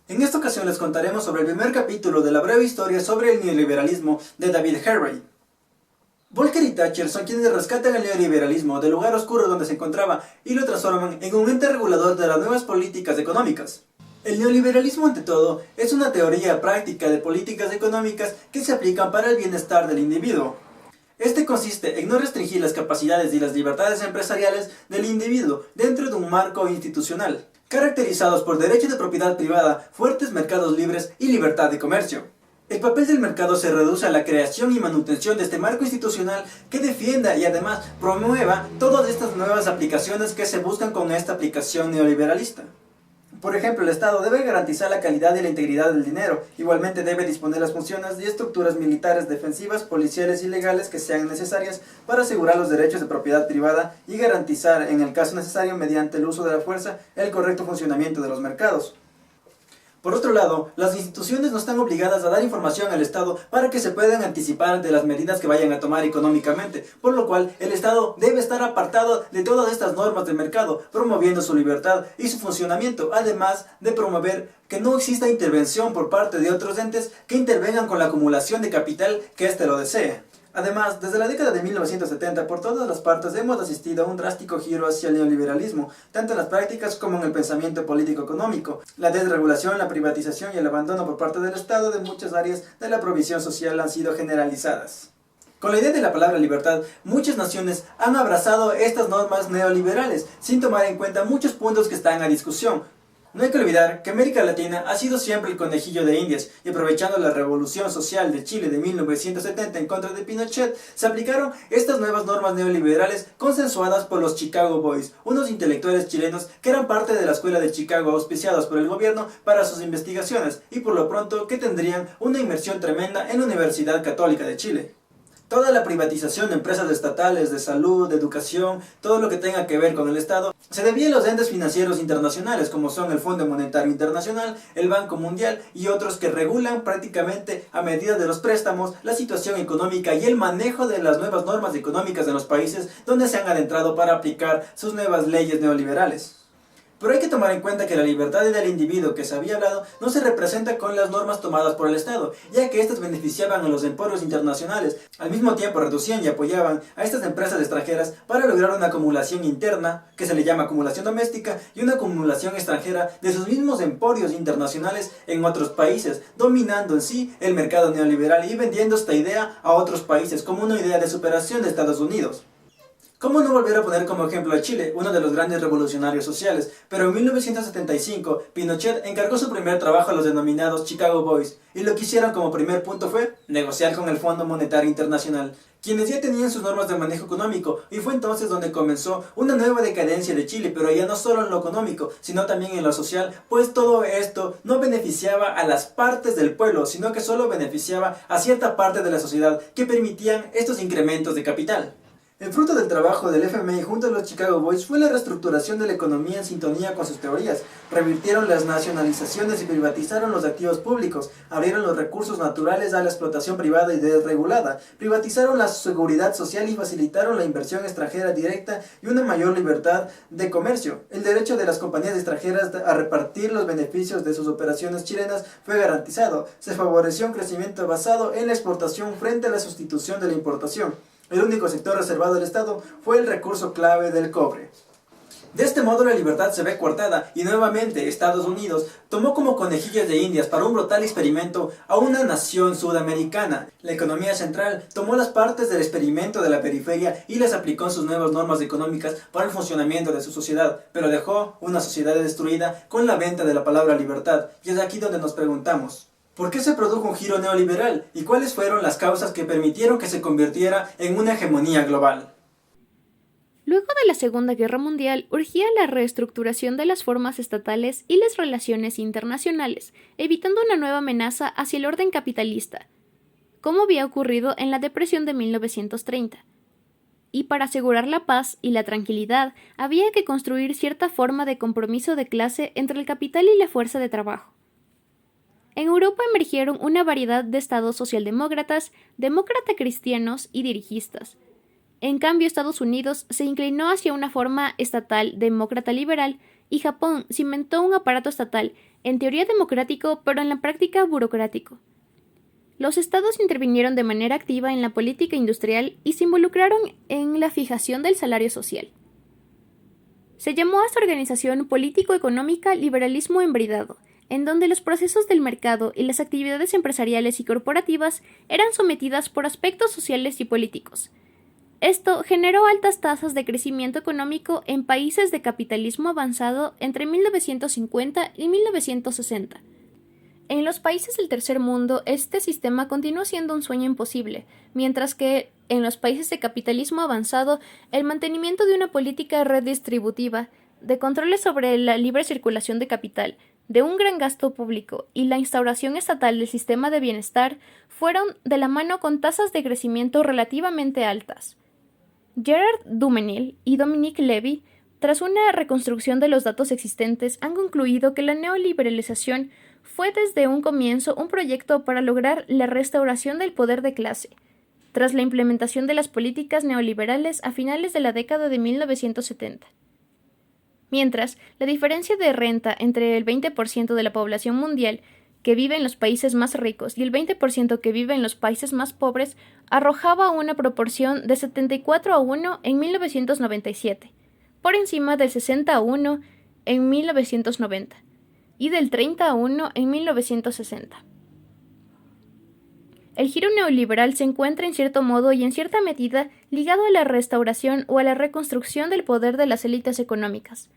En esta ocasión les contaremos sobre el primer capítulo de la breve historia sobre el neoliberalismo de David Harvey. Volcker y Thatcher son quienes rescatan el neoliberalismo del lugar oscuro donde se encontraba y lo transforman en un ente regulador de las nuevas políticas económicas. El neoliberalismo, ante todo, es una teoría práctica de políticas económicas que se aplican para el bienestar del individuo. Este consiste en no restringir las capacidades y las libertades empresariales del individuo dentro de un marco institucional, caracterizados por derecho de propiedad privada, fuertes mercados libres y libertad de comercio. El papel del mercado se reduce a la creación y manutención de este marco institucional que defienda y además promueva todas estas nuevas aplicaciones que se buscan con esta aplicación neoliberalista. Por ejemplo, el Estado debe garantizar la calidad y la integridad del dinero. Igualmente debe disponer las funciones y estructuras militares, defensivas, policiales y legales que sean necesarias para asegurar los derechos de propiedad privada y garantizar, en el caso necesario, mediante el uso de la fuerza, el correcto funcionamiento de los mercados. Por otro lado, las instituciones no están obligadas a dar información al Estado para que se puedan anticipar de las medidas que vayan a tomar económicamente, por lo cual el Estado debe estar apartado de todas estas normas del mercado, promoviendo su libertad y su funcionamiento, además de promover que no exista intervención por parte de otros entes que intervengan con la acumulación de capital que éste lo desee. Además, desde la década de 1970, por todas las partes hemos asistido a un drástico giro hacia el neoliberalismo, tanto en las prácticas como en el pensamiento político-económico. La desregulación, la privatización y el abandono por parte del Estado de muchas áreas de la provisión social han sido generalizadas. Con la idea de la palabra libertad, muchas naciones han abrazado estas normas neoliberales, sin tomar en cuenta muchos puntos que están a discusión. No hay que olvidar que América Latina ha sido siempre el conejillo de Indias, y aprovechando la revolución social de Chile de 1970 en contra de Pinochet, se aplicaron estas nuevas normas neoliberales consensuadas por los Chicago Boys, unos intelectuales chilenos que eran parte de la escuela de Chicago auspiciados por el gobierno para sus investigaciones, y por lo pronto que tendrían una inversión tremenda en la Universidad Católica de Chile. Toda la privatización de empresas estatales, de salud, de educación, todo lo que tenga que ver con el Estado, se debía a los entes financieros internacionales, como son el Fondo Monetario Internacional, el Banco Mundial y otros que regulan prácticamente a medida de los préstamos, la situación económica y el manejo de las nuevas normas económicas de los países donde se han adentrado para aplicar sus nuevas leyes neoliberales. Pero hay que tomar en cuenta que la libertad del individuo que se había hablado no se representa con las normas tomadas por el Estado, ya que éstas beneficiaban a los emporios internacionales, al mismo tiempo reducían y apoyaban a estas empresas extranjeras para lograr una acumulación interna, que se le llama acumulación doméstica, y una acumulación extranjera de sus mismos emporios internacionales en otros países, dominando en sí el mercado neoliberal y vendiendo esta idea a otros países como una idea de superación de Estados Unidos. ¿Cómo no volver a poner como ejemplo a Chile, uno de los grandes revolucionarios sociales? Pero en 1975, Pinochet encargó su primer trabajo a los denominados Chicago Boys, y lo que hicieron como primer punto fue negociar con el Fondo Monetario Internacional, quienes ya tenían sus normas de manejo económico, y fue entonces donde comenzó una nueva decadencia de Chile, pero ya no solo en lo económico, sino también en lo social, pues todo esto no beneficiaba a las partes del pueblo, sino que solo beneficiaba a cierta parte de la sociedad que permitían estos incrementos de capital. El fruto del trabajo del FMI junto a los Chicago Boys fue la reestructuración de la economía en sintonía con sus teorías. Revirtieron las nacionalizaciones y privatizaron los activos públicos, abrieron los recursos naturales a la explotación privada y desregulada, privatizaron la seguridad social y facilitaron la inversión extranjera directa y una mayor libertad de comercio. El derecho de las compañías extranjeras a repartir los beneficios de sus operaciones chilenas fue garantizado. Se favoreció un crecimiento basado en la exportación frente a la sustitución de la importación. El único sector reservado al Estado fue el recurso clave del cobre. De este modo la libertad se ve coartada y nuevamente Estados Unidos tomó como conejillos de Indias para un brutal experimento a una nación sudamericana. La economía central tomó las partes del experimento de la periferia y les aplicó sus nuevas normas económicas para el funcionamiento de su sociedad, pero dejó una sociedad destruida con la venta de la palabra libertad. Y es aquí donde nos preguntamos: ¿por qué se produjo un giro neoliberal? ¿Y cuáles fueron las causas que permitieron que se convirtiera en una hegemonía global? Luego de la Segunda Guerra Mundial, urgía la reestructuración de las formas estatales y las relaciones internacionales, evitando una nueva amenaza hacia el orden capitalista, como había ocurrido en la Depresión de 1930. Y para asegurar la paz y la tranquilidad, había que construir cierta forma de compromiso de clase entre el capital y la fuerza de trabajo. En Europa emergieron una variedad de estados socialdemócratas, demócrata-cristianos y dirigistas. En cambio, Estados Unidos se inclinó hacia una forma estatal demócrata liberal y Japón cimentó un aparato estatal en teoría democrático, pero en la práctica burocrático. Los estados intervinieron de manera activa en la política industrial y se involucraron en la fijación del salario social. Se llamó a esta organización político-económica liberalismo embridado, en donde los procesos del mercado y las actividades empresariales y corporativas eran sometidas por aspectos sociales y políticos. Esto generó altas tasas de crecimiento económico en países de capitalismo avanzado entre 1950 y 1960. En los países del tercer mundo, este sistema continuó siendo un sueño imposible, mientras que en los países de capitalismo avanzado, el mantenimiento de una política redistributiva, de controles sobre la libre circulación de capital, de un gran gasto público y la instauración estatal del sistema de bienestar fueron de la mano con tasas de crecimiento relativamente altas. Gerard Dumenil y Dominique Levy, tras una reconstrucción de los datos existentes, han concluido que la neoliberalización fue desde un comienzo un proyecto para lograr la restauración del poder de clase, tras la implementación de las políticas neoliberales a finales de la década de 1970. Mientras, la diferencia de renta entre el 20% de la población mundial que vive en los países más ricos y el 20% que vive en los países más pobres arrojaba una proporción de 74:1 en 1997, por encima del 60:1 en 1990 y del 30:1 en 1960. El giro neoliberal se encuentra en cierto modo y en cierta medida ligado a la restauración o a la reconstrucción del poder de las élites económicas.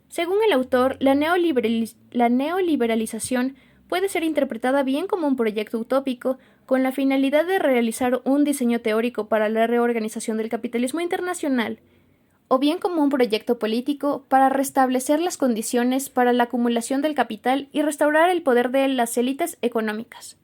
Según el autor, la neoliberalización puede ser interpretada bien como un proyecto utópico con la finalidad de realizar un diseño teórico para la reorganización del capitalismo internacional, o bien como un proyecto político para restablecer las condiciones para la acumulación del capital y restaurar el poder de las élites económicas.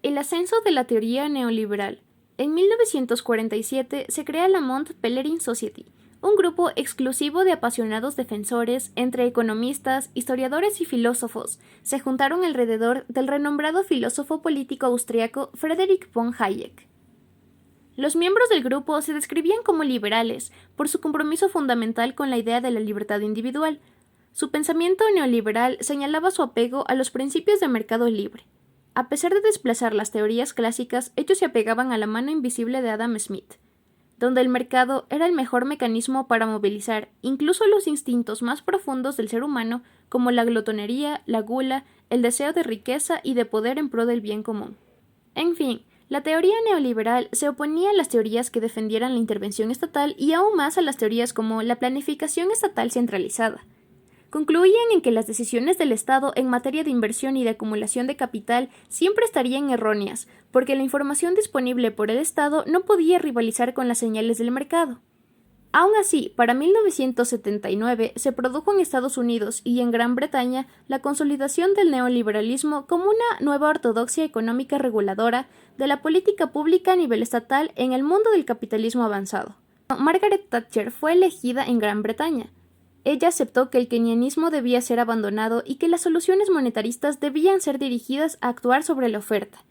El ascenso de la teoría neoliberal. En 1947 se crea la Mont Pelerin Society, un grupo exclusivo de apasionados defensores entre economistas, historiadores y filósofos. Se juntaron alrededor del renombrado filósofo político austriaco Friedrich von Hayek. Los miembros del grupo se describían como liberales por su compromiso fundamental con la idea de la libertad individual. Su pensamiento neoliberal señalaba su apego a los principios de mercado libre. A pesar de desplazar las teorías clásicas, ellos se apegaban a la mano invisible de Adam Smith, donde el mercado era el mejor mecanismo para movilizar incluso los instintos más profundos del ser humano, como la glotonería, la gula, el deseo de riqueza y de poder en pro del bien común. En fin, la teoría neoliberal se oponía a las teorías que defendieran la intervención estatal y aún más a las teorías como la planificación estatal centralizada. Concluían en que las decisiones del Estado en materia de inversión y de acumulación de capital siempre estarían erróneas, porque la información disponible por el Estado no podía rivalizar con las señales del mercado. Aún así, para 1979 se produjo en Estados Unidos y en Gran Bretaña la consolidación del neoliberalismo como una nueva ortodoxia económica reguladora de la política pública a nivel estatal en el mundo del capitalismo avanzado. Margaret Thatcher fue elegida en Gran Bretaña. Ella aceptó que el keynesianismo debía ser abandonado y que las soluciones monetaristas debían ser dirigidas a actuar sobre la oferta.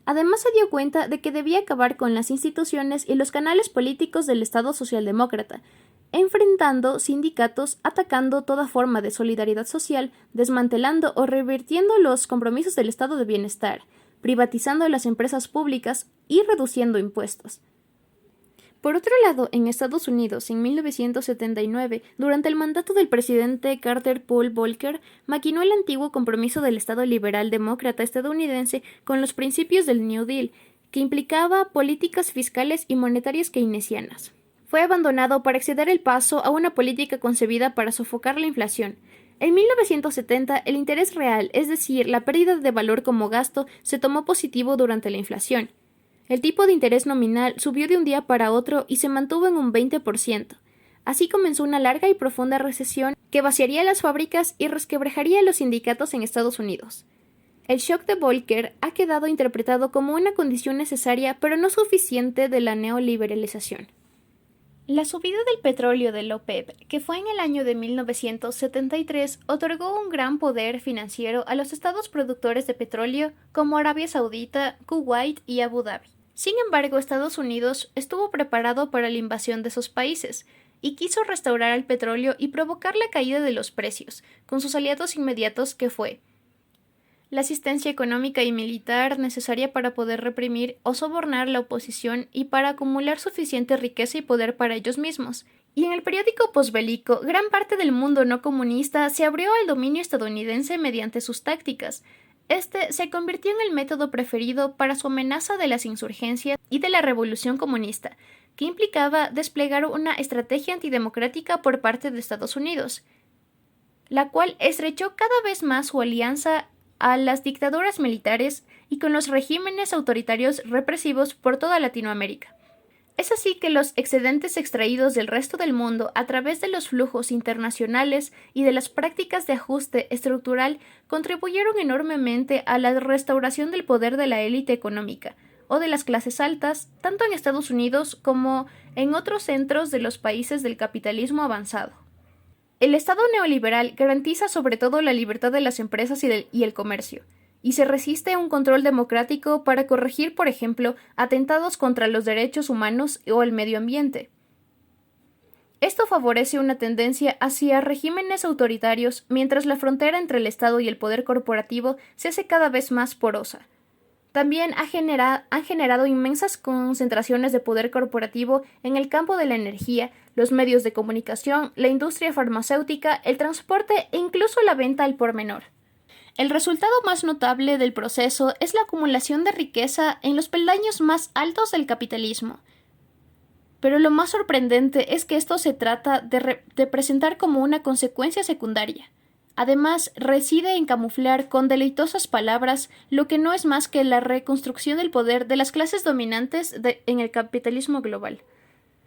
Además se dio cuenta de que debía acabar con las instituciones y los canales políticos del Estado socialdemócrata, enfrentando sindicatos, atacando toda forma de solidaridad social, desmantelando o revirtiendo los compromisos del Estado de bienestar, privatizando las empresas públicas y reduciendo impuestos. Por otro lado, en Estados Unidos, en 1979, durante el mandato del presidente Carter Paul Volcker, maquinó el antiguo compromiso del Estado liberal demócrata estadounidense con los principios del New Deal, que implicaba políticas fiscales y monetarias keynesianas. Fue abandonado para acceder el paso a una política concebida para sofocar la inflación. En 1970, el interés real, es decir, la pérdida de valor como gasto, se tomó positivo durante la inflación. El tipo de interés nominal subió de un día para otro y se mantuvo en un 20%. Así comenzó una larga y profunda recesión que vaciaría las fábricas y resquebrajaría a los sindicatos en Estados Unidos. El shock de Volcker ha quedado interpretado como una condición necesaria pero no suficiente de la neoliberalización. La subida del petróleo de la OPEP, que fue en el año de 1973, otorgó un gran poder financiero a los estados productores de petróleo como Arabia Saudita, Kuwait y Abu Dhabi. Sin embargo, Estados Unidos estuvo preparado para la invasión de esos países y quiso restaurar el petróleo y provocar la caída de los precios, con sus aliados inmediatos que fue la asistencia económica y militar necesaria para poder reprimir o sobornar la oposición y para acumular suficiente riqueza y poder para ellos mismos. Y en el periódico posbélico, gran parte del mundo no comunista se abrió al dominio estadounidense mediante sus tácticas. Este se convirtió en el método preferido para su amenaza de las insurgencias y de la revolución comunista, que implicaba desplegar una estrategia antidemocrática por parte de Estados Unidos, la cual estrechó cada vez más su alianza a las dictaduras militares y con los regímenes autoritarios represivos por toda Latinoamérica. Es así que los excedentes extraídos del resto del mundo a través de los flujos internacionales y de las prácticas de ajuste estructural contribuyeron enormemente a la restauración del poder de la élite económica o de las clases altas, tanto en Estados Unidos como en otros centros de los países del capitalismo avanzado. El Estado neoliberal garantiza sobre todo la libertad de las empresas y el comercio, y se resiste a un control democrático para corregir, por ejemplo, atentados contra los derechos humanos o el medio ambiente. Esto favorece una tendencia hacia regímenes autoritarios, mientras la frontera entre el Estado y el poder corporativo se hace cada vez más porosa. También han generado inmensas concentraciones de poder corporativo en el campo de la energía, los medios de comunicación, la industria farmacéutica, el transporte e incluso la venta al por menor. El resultado más notable del proceso es la acumulación de riqueza en los peldaños más altos del capitalismo. Pero lo más sorprendente es que esto se trata de presentar como una consecuencia secundaria. Además, reside en camuflar con deleitosas palabras lo que no es más que la reconstrucción del poder de las clases dominantes en el capitalismo global.